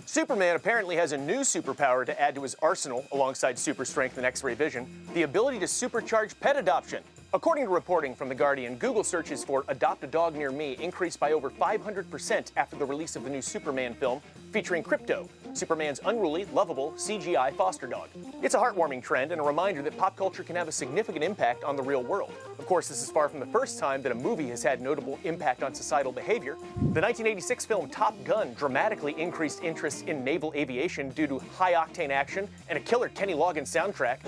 Superman apparently has a new superpower to add to his arsenal, alongside super strength and X-ray vision, the ability to supercharge pet adoption. According to reporting from The Guardian, Google searches for "Adopt a Dog Near Me" increased by over 500% after the release of the new Superman film featuring Krypto, Superman's unruly, lovable CGI foster dog. It's a heartwarming trend and a reminder that pop culture can have a significant impact on the real world. Of course, this is far from the first time that a movie has had notable impact on societal behavior. The 1986 film Top Gun dramatically increased interest in naval aviation due to high-octane action and a killer Kenny Loggins soundtrack.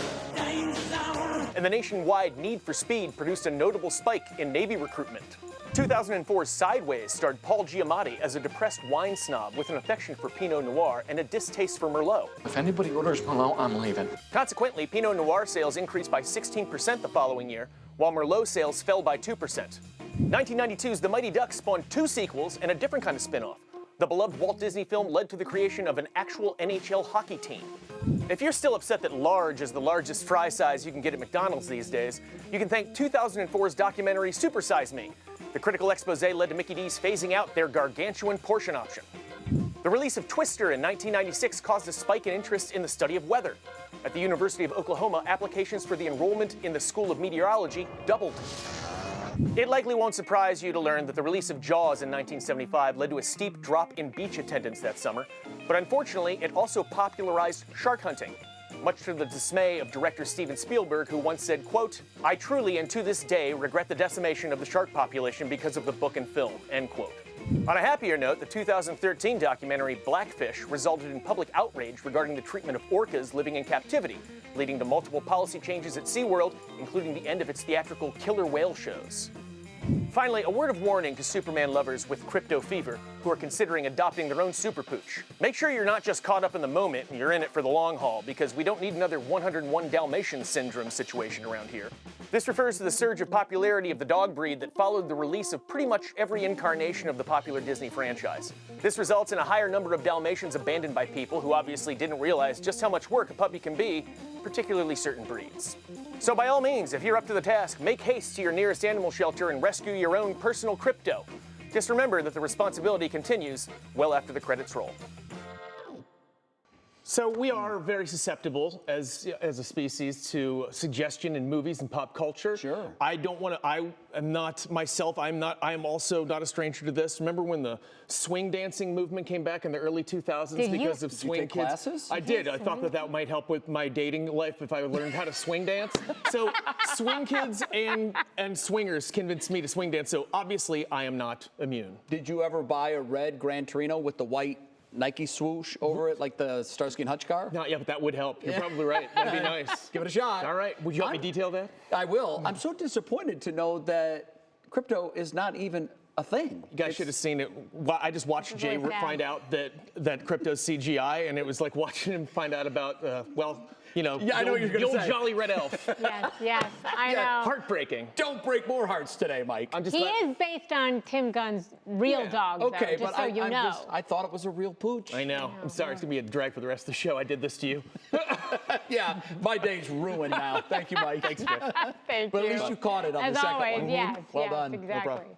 And the nationwide need for speed produced a notable spike in Navy recruitment. 2004's Sideways starred Paul Giamatti as a depressed wine snob with an affection for Pinot Noir and a distaste for Merlot. If anybody orders Merlot, I'm leaving. Consequently, Pinot Noir sales increased by 16% the following year, while Merlot sales fell by 2%. 1992's The Mighty Ducks spawned 2 sequels and a different kind of spin-off. The beloved Walt Disney film led to the creation of an actual NHL hockey team. If you're still upset that large is the largest fry size you can get at McDonald's these days, you can thank 2004's documentary Super Size Me. The critical expose led to Mickey D's phasing out their gargantuan portion option. The release of Twister in 1996 caused a spike in interest in the study of weather. At the University of Oklahoma, applications for the enrollment in the School of Meteorology doubled. It likely won't surprise you to learn that the release of Jaws in 1975 led to a steep drop in beach attendance that summer, but unfortunately, it also popularized shark hunting, much to the dismay of director Steven Spielberg, who once said, quote, "I truly and to this day regret the decimation of the shark population because of the book and film," end quote. On a happier note, the 2013 documentary Blackfish resulted in public outrage regarding the treatment of orcas living in captivity, leading to multiple policy changes at SeaWorld, including the end of its theatrical killer whale shows. Finally, a word of warning to Superman lovers with crypto fever who are considering adopting their own super pooch. Make sure you're not just caught up in the moment and you're in it for the long haul, because we don't need another 101 Dalmatians syndrome situation around here. This refers to the surge of popularity of the dog breed that followed the release of pretty much every incarnation of the popular Disney franchise. This results in a higher number of Dalmatians abandoned by people who obviously didn't realize just how much work a puppy can be, particularly certain breeds. So by all means, if you're up to the task, make haste to your nearest animal shelter and rescue your own personal Krypto. Just remember that the responsibility continues well after the credits roll. So we are very susceptible as a species to suggestion in movies and pop culture. Sure. I am also not a stranger to this. Remember when the swing dancing movement came back in the early 2000s because of swing kids? Classes? I did. I thought that might help with my dating life if I learned how to swing dance. So swing kids and swingers convinced me to swing dance. So obviously I am not immune. Did you ever buy a red Gran Torino with the white Nike swoosh over it, like the Starsky and Hutch car? Not yet, but that would help. You're probably right. That'd be nice. Give it a shot. All right. Would you help me detail that? I will. I'm so disappointed to know that Krypto is not even a thing. You guys should have seen it. I just watched Jay find out that Krypto's CGI, and it was like watching him find out about, I know what you're going to say. The old Jolly Red Elf. Yes, I know. Heartbreaking. Don't break more hearts today, Mike. He is based on Tim Gunn's real dog, okay, though, but so you know. I thought it was a real pooch. I know. I'm sorry. It's going to be a drag for the rest of the show. I did this to you. Yeah, my day's ruined now. Thank you, Mike. Thanks, Chris. Thank you. But at least you caught it on the second one. As always, yes. Well done. Exactly. No problem.